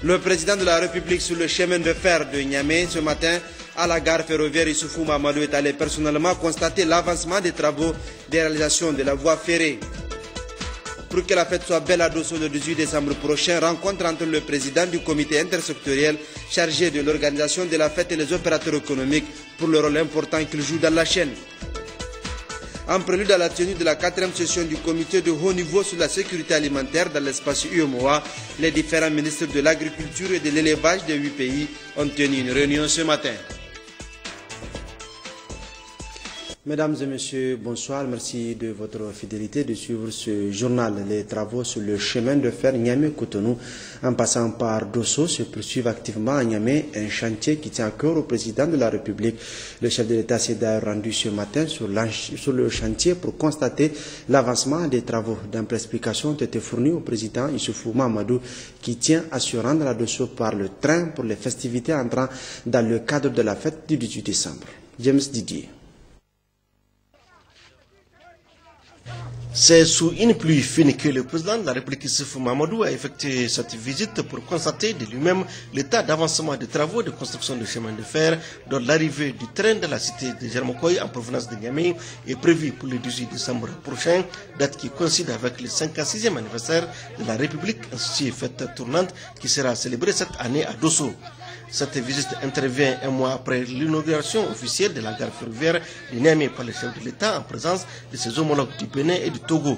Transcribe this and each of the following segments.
Le président de la République sur le chemin de fer de Niamey ce matin à la gare ferroviaire Issoufou Mamadou est allé personnellement constater l'avancement des travaux de réalisation de la voie ferrée. Pour que la fête soit belle à Dosso le 18 décembre prochain, rencontre entre le président du comité intersectoriel chargé de l'organisation de la fête et les opérateurs économiques pour le rôle important qu'ils jouent dans la chaîne. En prélude à la tenue de la 4e session du comité de haut niveau sur la sécurité alimentaire dans l'espace UEMOA, les différents ministres de l'agriculture et de l'élevage des 8 pays ont tenu une réunion ce matin. Mesdames et messieurs, bonsoir. Merci de votre fidélité de suivre ce journal. Les travaux sur le chemin de fer Niamey-Cotonou en passant par Dosso se poursuivent activement à Niamey, un chantier qui tient à cœur au président de la République. Le chef de l'État s'est d'ailleurs rendu ce matin sur le chantier pour constater l'avancement des travaux. D'amples explications ont été fournies au président Issoufou Mamadou qui tient à se rendre à Dosso par le train pour les festivités entrant dans le cadre de la fête du 18 décembre. James Didier. C'est sous une pluie fine que le président de la République Issoufou Mamadou a effectué cette visite pour constater de lui-même l'état d'avancement des travaux de construction de chemin de fer dont l'arrivée du train de la cité de Germokoy en provenance de Niamey est prévue pour le 18 décembre prochain, date qui coïncide avec le 56e anniversaire de la République, ainsi fête tournante qui sera célébrée cette année à Dosso. Cette visite intervient un mois après l'inauguration officielle de la gare ferroviaire de Niamey par le chef de l'État en présence de ses homologues du Bénin et du Togo.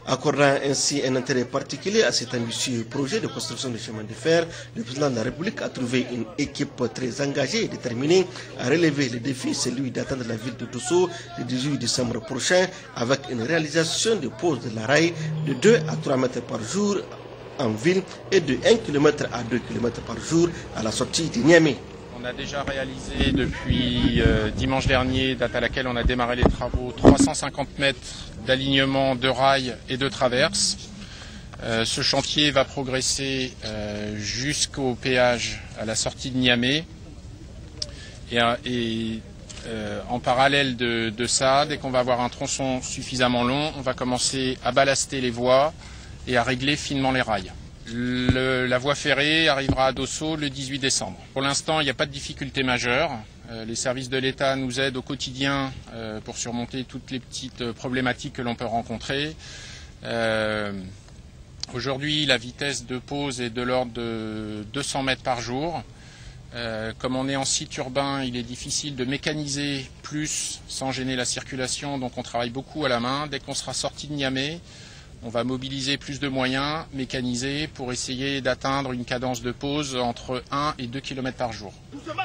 Accordant ainsi un intérêt particulier à cet ambitieux projet de construction de chemin de fer, le président de la République a trouvé une équipe très engagée et déterminée à relever le défi, celui d'atteindre la ville de Dosso le 18 décembre prochain avec une réalisation de pose de la rail de 2 à 3 mètres par jour en ville et de 1 km à 2 km par jour à la sortie de Niamey. On a déjà réalisé depuis dimanche dernier, date à laquelle on a démarré les travaux, 350 mètres d'alignement de rails et de traverses. Ce chantier va progresser jusqu'au péage à la sortie de Niamey. En parallèle de ça, dès qu'on va avoir un tronçon suffisamment long, on va commencer à ballaster les voies et à régler finement les rails. La voie ferrée arrivera à Dosso le 18 décembre. Pour l'instant, il n'y a pas de difficulté majeure. Les services de l'État nous aident au quotidien pour surmonter toutes les petites problématiques que l'on peut rencontrer. Aujourd'hui, la vitesse de pose est de l'ordre de 200 mètres par jour. Comme on est en site urbain, il est difficile de mécaniser plus sans gêner la circulation, donc on travaille beaucoup à la main. Dès qu'on sera sorti de Niamey, on va mobiliser plus de moyens mécanisés pour essayer d'atteindre une cadence de pose entre 1 et 2 km par jour.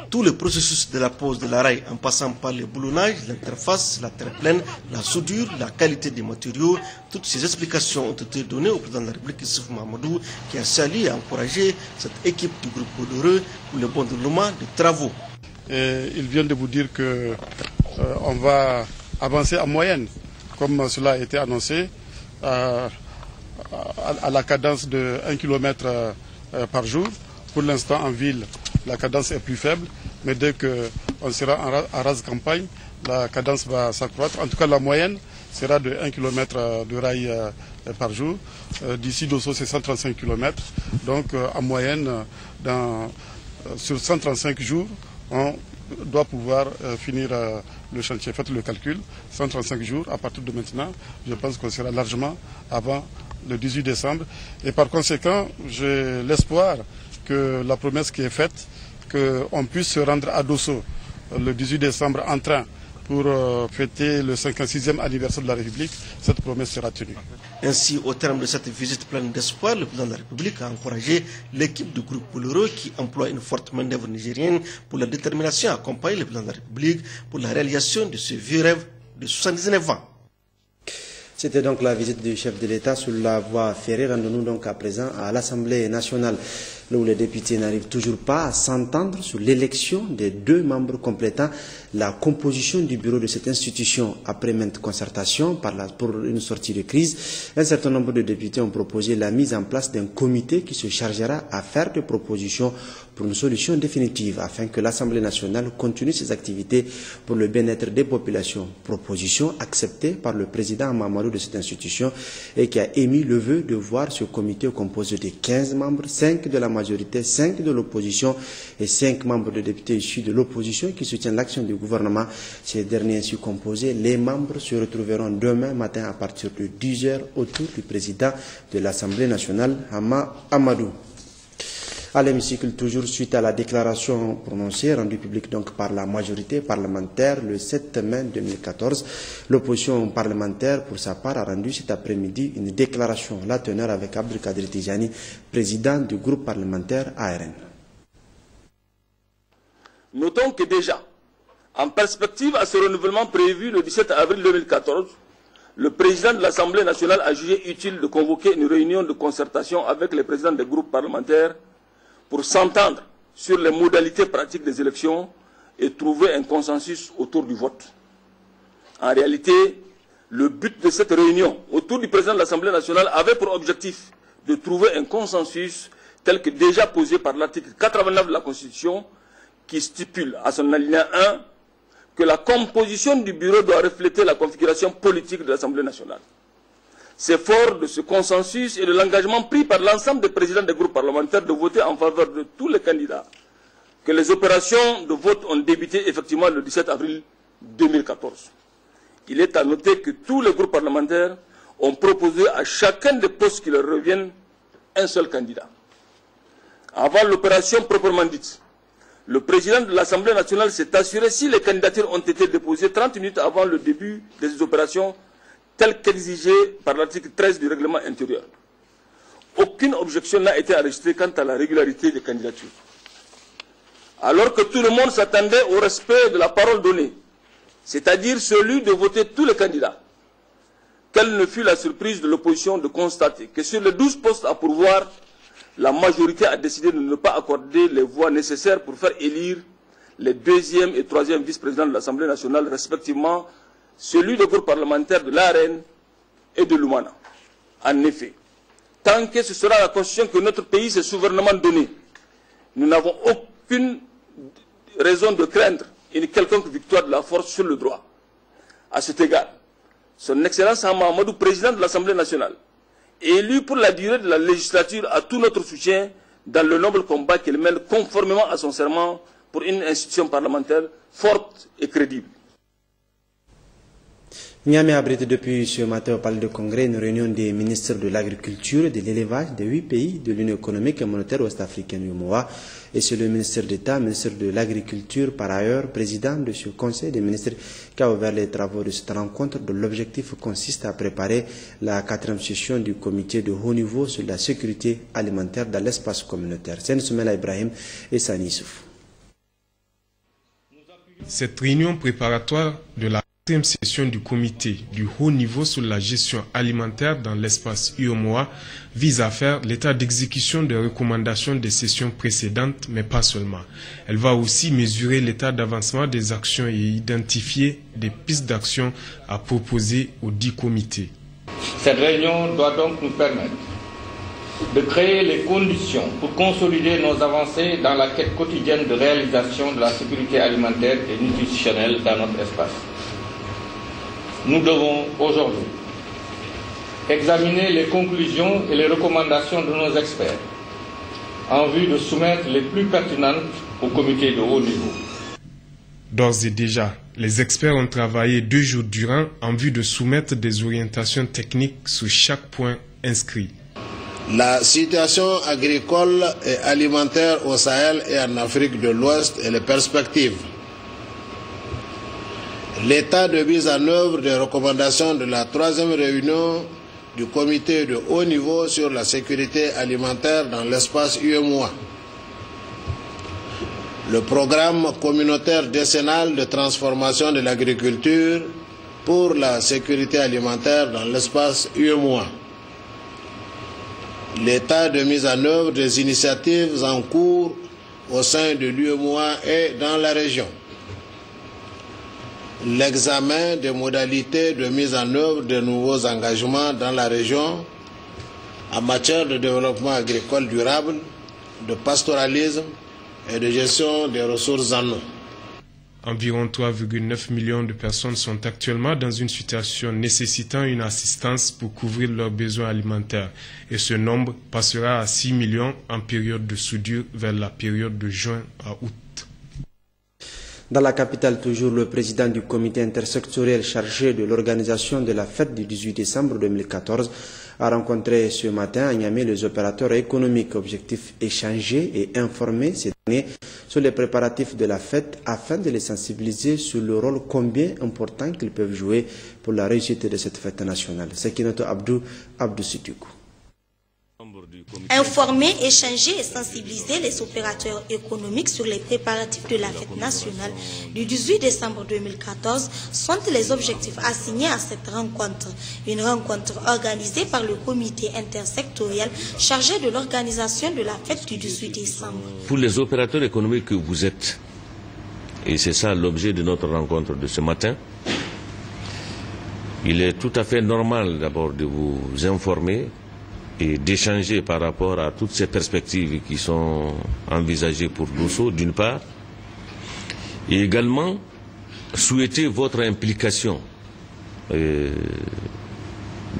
Tout le processus de la pose de la rail en passant par le boulonnage, l'interface, la terre pleine, la soudure, la qualité des matériaux, toutes ces explications ont été données au président de la République Issoufou Mamadou qui a salué et encouragé cette équipe du groupe Podereux pour le bon déroulement des travaux. Ils viennent de vous dire qu'on va avancer en moyenne, comme cela a été annoncé, à la cadence de 1 km par jour. Pour l'instant, en ville, la cadence est plus faible, mais dès qu'on sera en rase campagne, la cadence va s'accroître. En tout cas, la moyenne sera de 1 km de rail par jour. D'ici Dosso, c'est 135 km. Donc, en moyenne, sur 135 jours, on doit pouvoir finir le chantier. Faites le calcul, 135 jours à partir de maintenant, je pense qu'on sera largement avant le 18 décembre. Et par conséquent, j'ai l'espoir que la promesse qui est faite, qu'on puisse se rendre à Dosso le 18 décembre en train pour fêter le 56e anniversaire de la République, cette promesse sera tenue. Ainsi, au terme de cette visite pleine d'espoir, le président de la République a encouragé l'équipe du groupe Polereux qui emploie une forte main-d'œuvre nigérienne pour la détermination à accompagner le président de la République pour la réalisation de ce vieux rêve de 79 ans. C'était donc la visite du chef de l'État sur la voie ferrée. Rendons-nous donc à présent à l'Assemblée nationale, où les députés n'arrivent toujours pas à s'entendre sur l'élection des 2 membres complétant la composition du bureau de cette institution. Après maintes concertations pour une sortie de crise, un certain nombre de députés ont proposé la mise en place d'un comité qui se chargera à faire des propositions pour une solution définitive afin que l'Assemblée nationale continue ses activités pour le bien-être des populations. Proposition acceptée par le président Mamadou de cette institution et qui a émis le vœu de voir ce comité composé de 15 membres, 5 de la majorité, 5 de l'opposition et 5 membres de députés issus de l'opposition qui soutiennent l'action du gouvernement. Ces derniers ainsi composés, les membres se retrouveront demain matin à partir de 10h autour du président de l'Assemblée nationale, Hama Amadou. À l'hémicycle, toujours suite à la déclaration prononcée, rendue publique donc par la majorité parlementaire le 7 mai 2014, l'opposition parlementaire, pour sa part, a rendu cet après-midi une déclaration, la teneur avec Abdelkader Tijani, président du groupe parlementaire ARN. Notons que déjà, en perspective à ce renouvellement prévu le 17 avril 2014, le président de l'Assemblée nationale a jugé utile de convoquer une réunion de concertation avec les présidents des groupes parlementaires pour s'entendre sur les modalités pratiques des élections et trouver un consensus autour du vote. En réalité, le but de cette réunion autour du président de l'Assemblée nationale avait pour objectif de trouver un consensus tel que déjà posé par l'article 89 de la Constitution qui stipule à son alinéa 1 que la composition du bureau doit refléter la configuration politique de l'Assemblée nationale. C'est fort de ce consensus et de l'engagement pris par l'ensemble des présidents des groupes parlementaires de voter en faveur de tous les candidats que les opérations de vote ont débuté effectivement le 17 avril 2014. Il est à noter que tous les groupes parlementaires ont proposé à chacun des postes qui leur reviennent un seul candidat. Avant l'opération proprement dite, le président de l'Assemblée nationale s'est assuré si les candidatures ont été déposées 30 minutes avant le début des opérations tel qu'exigé par l'article 13 du règlement intérieur. Aucune objection n'a été enregistrée quant à la régularité des candidatures. Alors que tout le monde s'attendait au respect de la parole donnée, c'est-à-dire celui de voter tous les candidats, quelle ne fut la surprise de l'opposition de constater que sur les 12 postes à pourvoir, la majorité a décidé de ne pas accorder les voix nécessaires pour faire élire les 2e et 3e vice-présidents de l'Assemblée nationale, respectivement celui du groupe parlementaire de l'ARN et de l'Umana. En effet, tant que ce sera la Constitution que notre pays s'est souverainement donnée, nous n'avons aucune raison de craindre une quelconque victoire de la force sur le droit. À cet égard, son Excellence Hama Amadou, président de l'Assemblée nationale, élu pour la durée de la législature, a tout notre soutien dans le noble combat qu'il mène conformément à son serment pour une institution parlementaire forte et crédible. Niamey abrite depuis ce matin au Palais de Congrès une réunion des ministres de l'Agriculture et de l'Élevage des 8 pays de l'Union économique et monétaire ouest-africaine UEMOA. Et c'est le ministre d'État, ministre de l'Agriculture, par ailleurs, président de ce Conseil des ministres, qui a ouvert les travaux de cette rencontre, dont l'objectif consiste à préparer la 4e session du comité de haut niveau sur la sécurité alimentaire dans l'espace communautaire. Sen Soumela Ibrahim et Sani Souf. Cette réunion préparatoire de la 4e session du comité du haut niveau sur la gestion alimentaire dans l'espace UEMOA vise à faire l'état d'exécution des recommandations des sessions précédentes, mais pas seulement. Elle va aussi mesurer l'état d'avancement des actions et identifier des pistes d'action à proposer aux 10 comités. Cette réunion doit donc nous permettre de créer les conditions pour consolider nos avancées dans la quête quotidienne de réalisation de la sécurité alimentaire et nutritionnelle dans notre espace. Nous devons aujourd'hui examiner les conclusions et les recommandations de nos experts en vue de soumettre les plus pertinentes au comité de haut niveau. D'ores et déjà, les experts ont travaillé 2 jours durant en vue de soumettre des orientations techniques sur chaque point inscrit. La situation agricole et alimentaire au Sahel et en Afrique de l'Ouest et les perspectives. L'état de mise en œuvre des recommandations de la 3e réunion du comité de haut niveau sur la sécurité alimentaire dans l'espace UEMOA. Le programme communautaire décennal de transformation de l'agriculture pour la sécurité alimentaire dans l'espace UEMOA. L'état de mise en œuvre des initiatives en cours au sein de l'UEMOA et dans la région. L'examen des modalités de mise en œuvre de nouveaux engagements dans la région en matière de développement agricole durable, de pastoralisme et de gestion des ressources en eau. Environ 3,9 millions de personnes sont actuellement dans une situation nécessitant une assistance pour couvrir leurs besoins alimentaires. Et ce nombre passera à 6 millions en période de soudure vers la période de juin à août. Dans la capitale, toujours, le président du comité intersectoriel chargé de l'organisation de la fête du 18 décembre 2014 a rencontré ce matin à Niamey les opérateurs économiques. Objectif échanger et informer ces derniers sur les préparatifs de la fête afin de les sensibiliser sur le rôle combien important qu'ils peuvent jouer pour la réussite de cette fête nationale. Sekinato Abdou Sidoukou. Informer, échanger et sensibiliser les opérateurs économiques sur les préparatifs de la fête nationale du 18 décembre 2014 sont les objectifs assignés à cette rencontre. Une rencontre organisée par le comité intersectoriel chargé de l'organisation de la fête du 18 décembre. Pour les opérateurs économiques que vous êtes, et c'est ça l'objet de notre rencontre de ce matin, il est tout à fait normal d'abord de vous informer et d'échanger par rapport à toutes ces perspectives qui sont envisagées pour Dosso, d'une part, et également souhaiter votre implication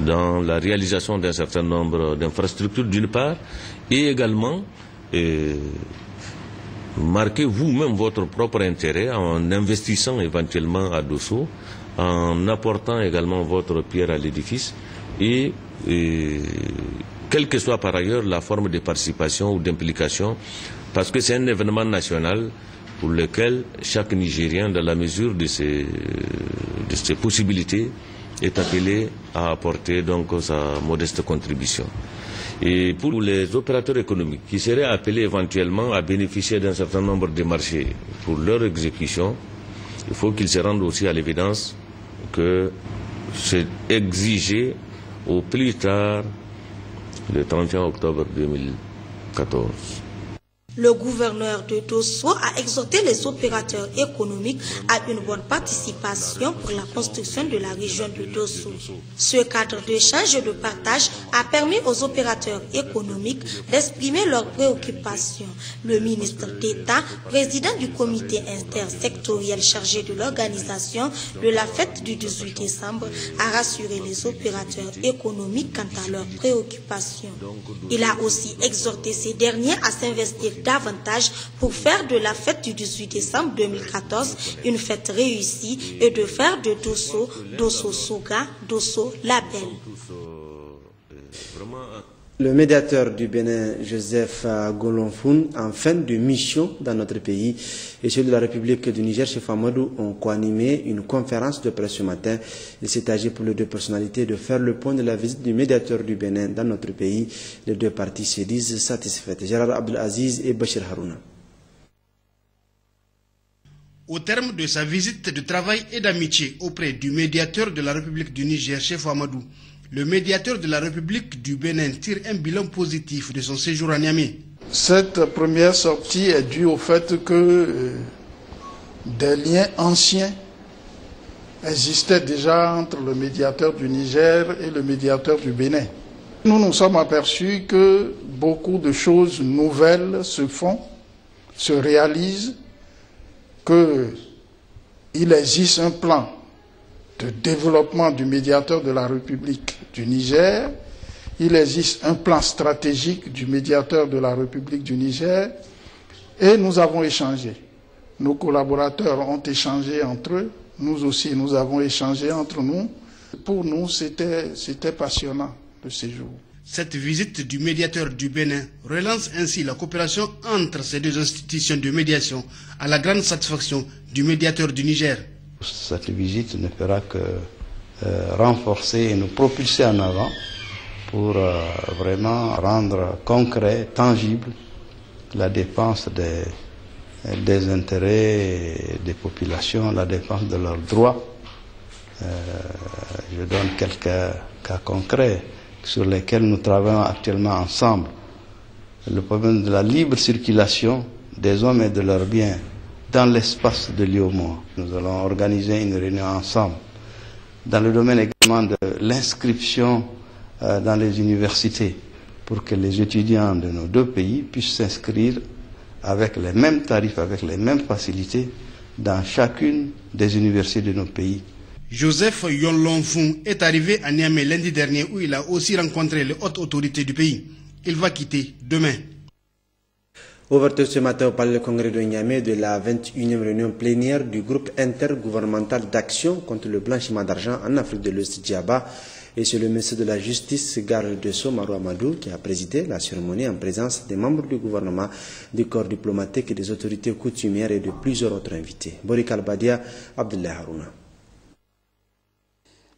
dans la réalisation d'un certain nombre d'infrastructures, d'une part, et également marquer vous-même votre propre intérêt en investissant éventuellement à Dosso, en apportant également votre pierre à l'édifice et quelle que soit par ailleurs la forme de participation ou d'implication, parce que c'est un événement national pour lequel chaque Nigérien, dans la mesure de ses possibilités, est appelé à apporter donc sa modeste contribution. Et pour les opérateurs économiques qui seraient appelés éventuellement à bénéficier d'un certain nombre de marchés pour leur exécution, il faut qu'ils se rendent aussi à l'évidence que c'est exigé au plus tard le 31 octobre 2014. Le gouverneur de Dosso a exhorté les opérateurs économiques à une bonne participation pour la construction de la région de Dosso. Ce cadre d'échange et de partage a permis aux opérateurs économiques d'exprimer leurs préoccupations. Le ministre d'État, président du comité intersectoriel chargé de l'organisation de la fête du 18 décembre, a rassuré les opérateurs économiques quant à leurs préoccupations. Il a aussi exhorté ces derniers à s'investir davantage pour faire de la fête du 18 décembre 2014 une fête réussie et de faire de Dosso, Dosso Soga, Dosso la Belle. Le médiateur du Bénin, Joseph Golonfoun, en fin de mission dans notre pays, et celui de la République du Niger, Chef Amadou, ont co-animé une conférence de presse ce matin. Il s'est agi pour les deux personnalités de faire le point de la visite du médiateur du Bénin dans notre pays. Les deux parties se disent satisfaites. Gérard Abdelaziz et Bachir Harouna. Au terme de sa visite de travail et d'amitié auprès du médiateur de la République du Niger, Chef Amadou, le médiateur de la République du Bénin tire un bilan positif de son séjour à Niamey. Cette première sortie est due au fait que des liens anciens existaient déjà entre le médiateur du Niger et le médiateur du Bénin. Nous nous sommes aperçus que beaucoup de choses nouvelles se font, se réalisent, qu'il existe un plan de développement du médiateur de la République du Niger. Il existe un plan stratégique du médiateur de la République du Niger et nous avons échangé. Nos collaborateurs ont échangé entre eux, nous aussi nous avons échangé entre nous. Pour nous, c'était passionnant le séjour. Cette visite du médiateur du Bénin relance ainsi la coopération entre ces deux institutions de médiation à la grande satisfaction du médiateur du Niger. Cette visite ne fera que renforcer et nous propulser en avant pour vraiment rendre concret, tangible la défense des intérêts des populations, la défense de leurs droits. Je donne quelques cas concrets sur lesquels nous travaillons actuellement ensemble. Le problème de la libre circulation des hommes et de leurs biens dans l'espace de l'IOMOA. Nous allons organiser une réunion ensemble. Dans le domaine également de l'inscription dans les universités, pour que les étudiants de nos deux pays puissent s'inscrire avec les mêmes tarifs, avec les mêmes facilités dans chacune des universités de nos pays. Joseph Yonlonfung est arrivé à Niamey lundi dernier où il a aussi rencontré les hautes autorités du pays. Il va quitter demain. Ouverture ce matin au Palais du Congrès de Niamey de la 21e réunion plénière du groupe intergouvernemental d'action contre le blanchiment d'argent en Afrique de l'Ouest, Djaba. Et c'est le ministre de la Justice, Garde des Sceaux, Marou Amadou, qui a présidé la cérémonie en présence des membres du gouvernement, du corps diplomatique et des autorités coutumières et de plusieurs autres invités. Borik Al-Badia, Abdullah Harouna.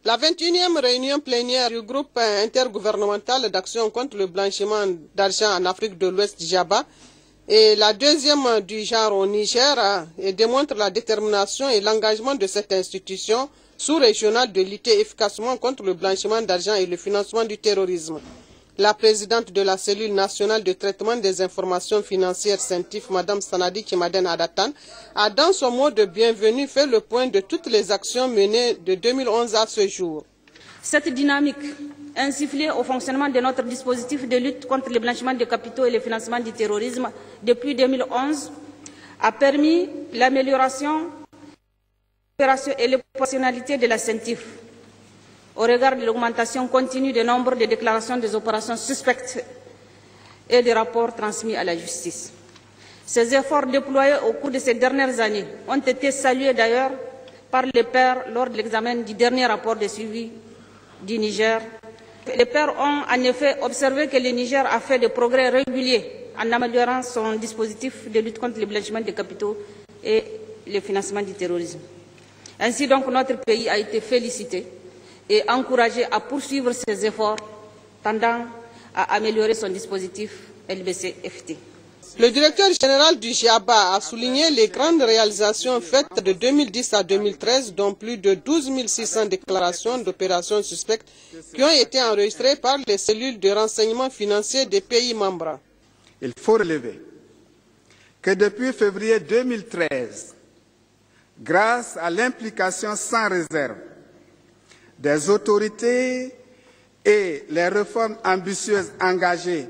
La 21e réunion plénière du groupe intergouvernemental d'action contre le blanchiment d'argent en Afrique de l'Ouest, Djaba, et la deuxième du genre au Niger, et démontre la détermination et l'engagement de cette institution sous-régionale de lutter efficacement contre le blanchiment d'argent et le financement du terrorisme. La présidente de la cellule nationale de traitement des informations financières CENTIF, Mme Sanadi Kimaden Adatan, a dans son mot de bienvenue fait le point de toutes les actions menées de 2011 à ce jour. Cette dynamique insufflée au fonctionnement de notre dispositif de lutte contre le blanchiment de capitaux et le financement du terrorisme depuis 2011 a permis l'amélioration et l'opérationnalité de la CENTIF au regard de l'augmentation continue du nombre de déclarations des opérations suspectes et des rapports transmis à la justice. Ces efforts déployés au cours de ces dernières années ont été salués d'ailleurs par les pairs lors de l'examen du dernier rapport de suivi du Niger. Les pairs ont en effet observé que le Niger a fait des progrès réguliers en améliorant son dispositif de lutte contre le blanchiment des capitaux et le financement du terrorisme. Ainsi donc, notre pays a été félicité et encouragé à poursuivre ses efforts tendant à améliorer son dispositif LBC-FT. Le directeur général du Djaba a souligné les grandes réalisations faites de 2010 à 2013, dont plus de 12 600 déclarations d'opérations suspectes qui ont été enregistrées par les cellules de renseignement financier des pays membres. Il faut relever que depuis février 2013, grâce à l'implication sans réserve des autorités et les réformes ambitieuses engagées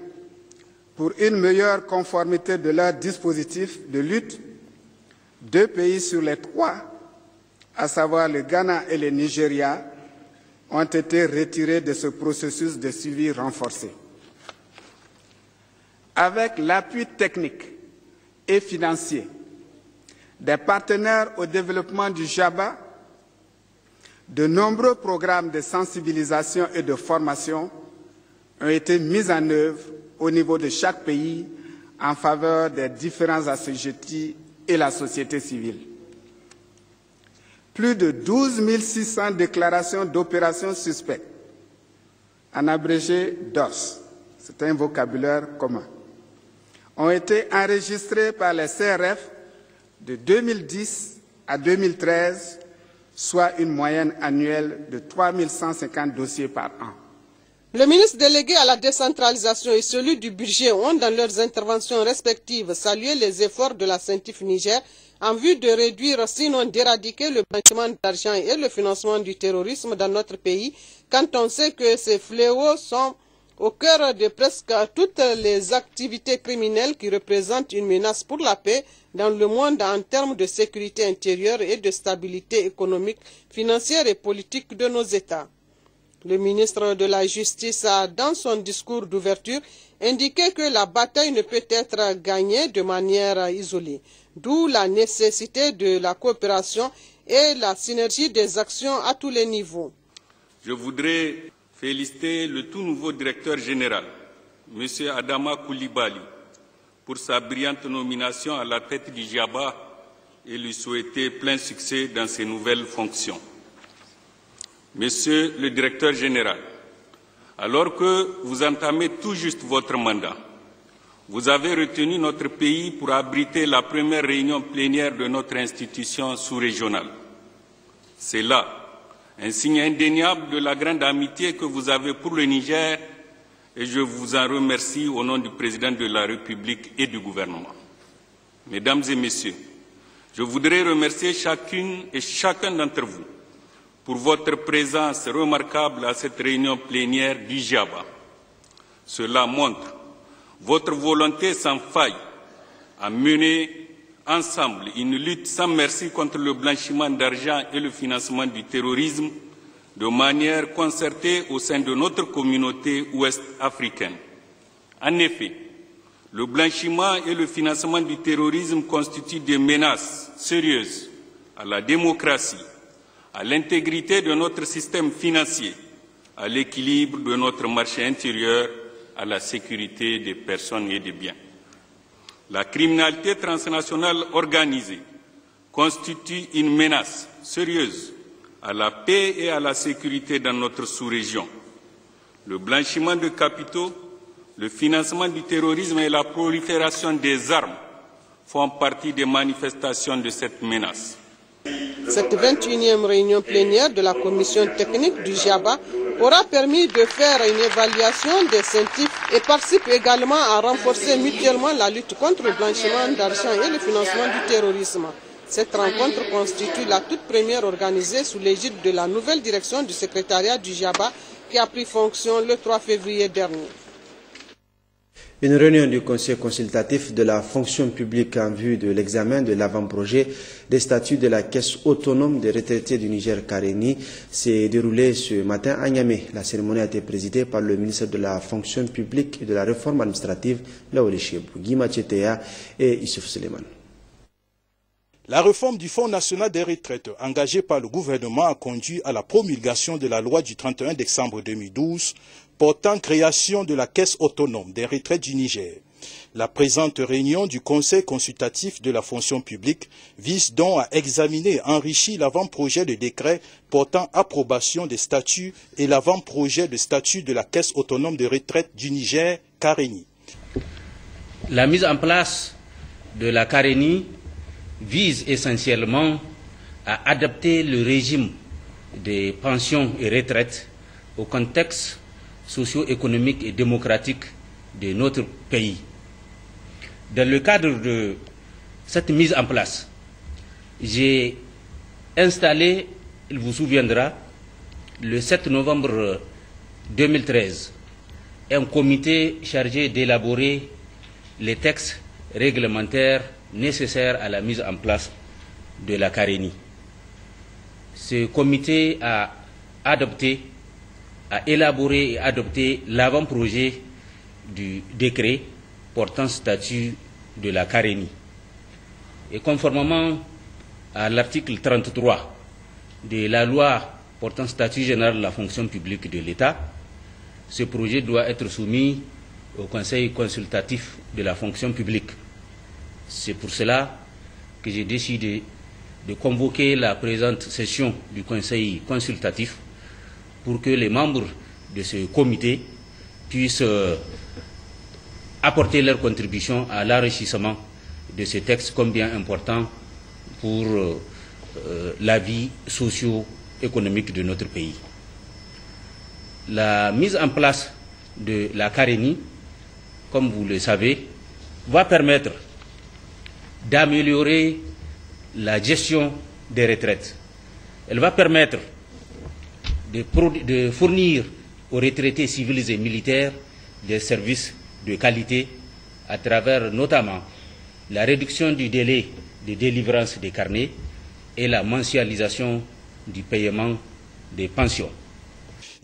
pour une meilleure conformité de leurs dispositifs de lutte, 2 pays sur les 3, à savoir le Ghana et le Nigeria, ont été retirés de ce processus de suivi renforcé. Avec l'appui technique et financier des partenaires au développement du Djaba, de nombreux programmes de sensibilisation et de formation ont été mis en œuvre au niveau de chaque pays en faveur des différents assujettis et la société civile. Plus de 12 600 déclarations d'opérations suspectes, en abrégé DOS, c'est un vocabulaire commun, ont été enregistrées par les CRF de 2010 à 2013, soit une moyenne annuelle de 3 150 dossiers par an. Le ministre délégué à la décentralisation et celui du budget ont, dans leurs interventions respectives, salué les efforts de la CENTIF Niger en vue de réduire, sinon d'éradiquer le blanchiment d'argent et le financement du terrorisme dans notre pays, quand on sait que ces fléaux sont au cœur de presque toutes les activités criminelles qui représentent une menace pour la paix dans le monde en termes de sécurité intérieure et de stabilité économique, financière et politique de nos États. Le ministre de la Justice a, dans son discours d'ouverture, indiqué que la bataille ne peut être gagnée de manière isolée, d'où la nécessité de la coopération et la synergie des actions à tous les niveaux. Je voudrais féliciter le tout nouveau directeur général, M. Adama Koulibaly, pour sa brillante nomination à la tête du Djaba et lui souhaiter plein succès dans ses nouvelles fonctions. Monsieur le directeur général, alors que vous entamez tout juste votre mandat, vous avez retenu notre pays pour abriter la première réunion plénière de notre institution sous-régionale. C'est là un signe indéniable de la grande amitié que vous avez pour le Niger et je vous en remercie au nom du président de la République et du gouvernement. Mesdames et messieurs, je voudrais remercier chacune et chacun d'entre vous pour votre présence remarquable à cette réunion plénière du Djaba. Cela montre votre volonté sans faille à mener ensemble une lutte sans merci contre le blanchiment d'argent et le financement du terrorisme de manière concertée au sein de notre communauté ouest-africaine. En effet, le blanchiment et le financement du terrorisme constituent des menaces sérieuses à la démocratie, à l'intégrité de notre système financier, à l'équilibre de notre marché intérieur, à la sécurité des personnes et des biens. La criminalité transnationale organisée constitue une menace sérieuse à la paix et à la sécurité dans notre sous-région. Le blanchiment de capitaux, le financement du terrorisme et la prolifération des armes font partie des manifestations de cette menace. Cette 21e réunion plénière de la commission technique du JABA aura permis de faire une évaluation des CENTIF et participe également à renforcer mutuellement la lutte contre le blanchiment d'argent et le financement du terrorisme. Cette rencontre constitue la toute première organisée sous l'égide de la nouvelle direction du secrétariat du JABA qui a pris fonction le 3 février dernier. Une réunion du Conseil consultatif de la fonction publique en vue de l'examen de l'avant-projet des statuts de la Caisse autonome des retraités du Niger Karéni s'est déroulée ce matin à Niamey. La cérémonie a été présidée par le ministre de la fonction publique et de la réforme administrative, Laouli Chebou, Guy Machetea et Issouf Suleiman. La réforme du Fonds national des retraites engagée par le gouvernement a conduit à la promulgation de la loi du 31 décembre 2012 portant création de la Caisse autonome des retraites du Niger. La présente réunion du Conseil consultatif de la fonction publique vise donc à examiner et enrichir l'avant-projet de décret portant approbation des statuts et l'avant-projet de statut de la Caisse autonome de retraite du Niger, Karéni. La mise en place de la Karéni vise essentiellement à adapter le régime des pensions et retraites au contexte socio-économique et démocratique de notre pays. Dans le cadre de cette mise en place, j'ai installé, il vous souviendra, le 7 novembre 2013, un comité chargé d'élaborer les textes réglementaires nécessaires à la mise en place de la Karéni. Ce comité a élaboré et adopté l'avant-projet du décret portant statut de la Karéni. Et conformément à l'article 33 de la loi portant statut général de la fonction publique de l'État, ce projet doit être soumis au Conseil consultatif de la fonction publique. C'est pour cela que j'ai décidé de convoquer la présente session du Conseil consultatif pour que les membres de ce comité puissent apporter leur contribution à l'enrichissement de ce texte combien important pour la vie socio-économique de notre pays. La mise en place de la Karéni, comme vous le savez, va permettre d'améliorer la gestion des retraites. Elle va permettre de fournir aux retraités civils et militaires des services de qualité à travers notamment la réduction du délai de délivrance des carnets et la mensualisation du paiement des pensions.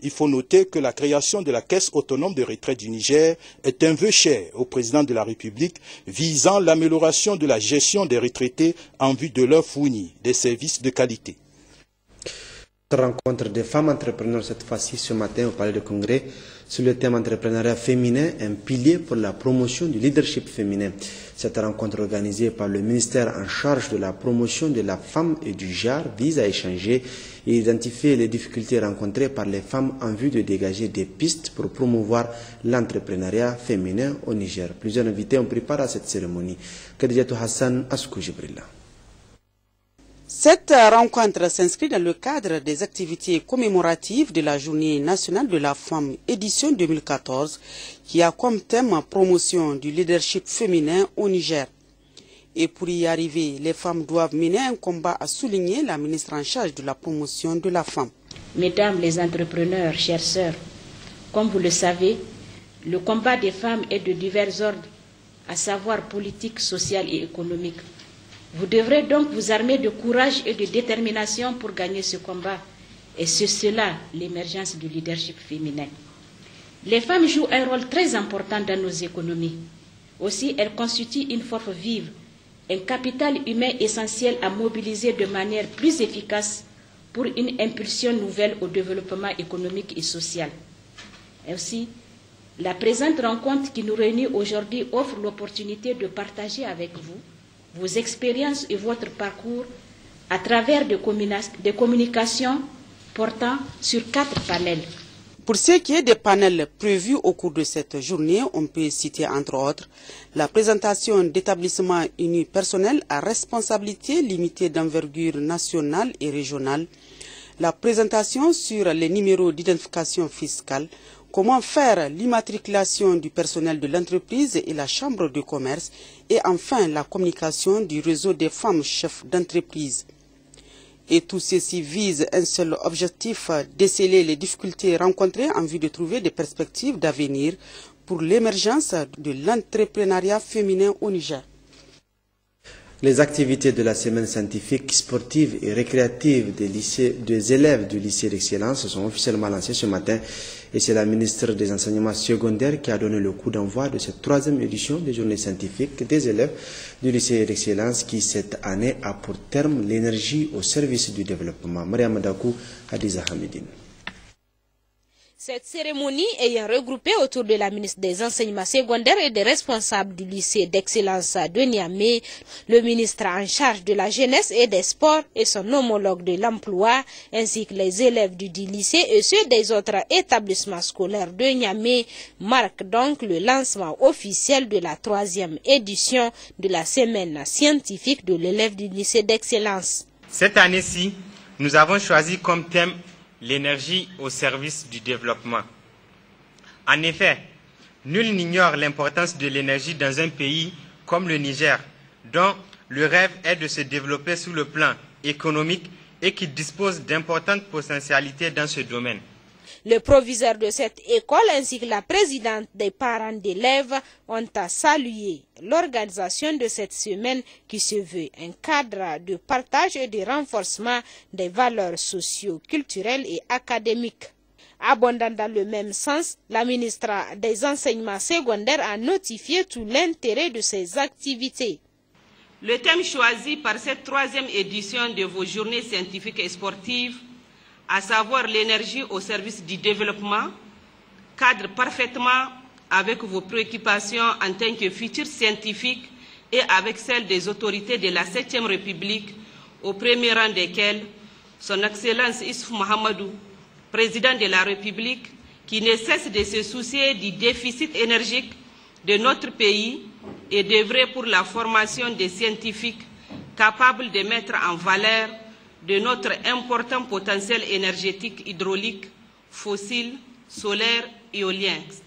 Il faut noter que la création de la Caisse autonome de retraite du Niger est un vœu cher au président de la République visant l'amélioration de la gestion des retraités en vue de leur fournir des services de qualité. Rencontre des femmes entrepreneurs cette fois-ci ce matin au Palais du Congrès sur le thème entrepreneuriat féminin, un pilier pour la promotion du leadership féminin. Cette rencontre organisée par le ministère en charge de la promotion de la femme et du genre vise à échanger et identifier les difficultés rencontrées par les femmes en vue de dégager des pistes pour promouvoir l'entrepreneuriat féminin au Niger. Plusieurs invités ont pris part à cette cérémonie. Khadijatou Hassan, Askou Jibrilla. Cette rencontre s'inscrit dans le cadre des activités commémoratives de la Journée nationale de la femme édition 2014 qui a comme thème promotion du leadership féminin au Niger. Et pour y arriver, les femmes doivent mener un combat, à souligner la ministre en charge de la promotion de la femme. Mesdames les entrepreneurs, chères sœurs, comme vous le savez, le combat des femmes est de divers ordres, à savoir politique, social et économique. Vous devrez donc vous armer de courage et de détermination pour gagner ce combat. Et c'est cela l'émergence du leadership féminin. Les femmes jouent un rôle très important dans nos économies. Aussi, elles constituent une force vive, un capital humain essentiel à mobiliser de manière plus efficace pour une impulsion nouvelle au développement économique et social. Ainsi, la présente rencontre qui nous réunit aujourd'hui offre l'opportunité de partager avec vous vos expériences et votre parcours à travers des communications portant sur 4 panels. Pour ce qui est des panels prévus au cours de cette journée, on peut citer entre autres la présentation d'établissements unipersonnels à responsabilité limitée d'envergure nationale et régionale, la présentation sur les numéros d'identification fiscale, comment faire l'immatriculation du personnel de l'entreprise et la chambre de commerce, et enfin la communication du réseau des femmes chefs d'entreprise. Et tout ceci vise un seul objectif, déceler les difficultés rencontrées en vue de trouver des perspectives d'avenir pour l'émergence de l'entrepreneuriat féminin au Niger. Les activités de la semaine scientifique, sportive et récréative des élèves du lycée d'excellence sont officiellement lancées ce matin et c'est la ministre des enseignements secondaires qui a donné le coup d'envoi de cette 3e édition des journées scientifiques des élèves du lycée d'excellence qui cette année a pour terme l'énergie au service du développement. Mariam Dakou, Hadiza Hamidine. Cette cérémonie ayant regroupé autour de la ministre des enseignements secondaires et des responsables du lycée d'excellence de Niamey, le ministre en charge de la jeunesse et des sports et son homologue de l'emploi, ainsi que les élèves du dit lycée et ceux des autres établissements scolaires de Niamey, marquent donc le lancement officiel de la 3e édition de la semaine scientifique de l'élève du lycée d'excellence. Cette année-ci, nous avons choisi comme thème l'énergie au service du développement. En effet, nul n'ignore l'importance de l'énergie dans un pays comme le Niger, dont le rêve est de se développer sur le plan économique et qui dispose d'importantes potentialités dans ce domaine. Le proviseur de cette école ainsi que la présidente des parents d'élèves ont à saluer l'organisation de cette semaine qui se veut un cadre de partage et de renforcement des valeurs socio-culturelles et académiques. Abondant dans le même sens, la ministre des enseignements secondaires a notifié tout l'intérêt de ces activités. Le thème choisi par cette 3e édition de vos journées scientifiques et sportives, à savoir l'énergie au service du développement, cadre parfaitement avec vos préoccupations en tant que futurs scientifiques et avec celles des autorités de la 7e République, au premier rang desquelles son Excellence Issoufou Mahamadou, président de la République, qui ne cesse de se soucier du déficit énergique de notre pays et d'œuvrer pour la formation des scientifiques capables de mettre en valeur de notre important potentiel énergétique hydraulique, fossile, solaire et éolien.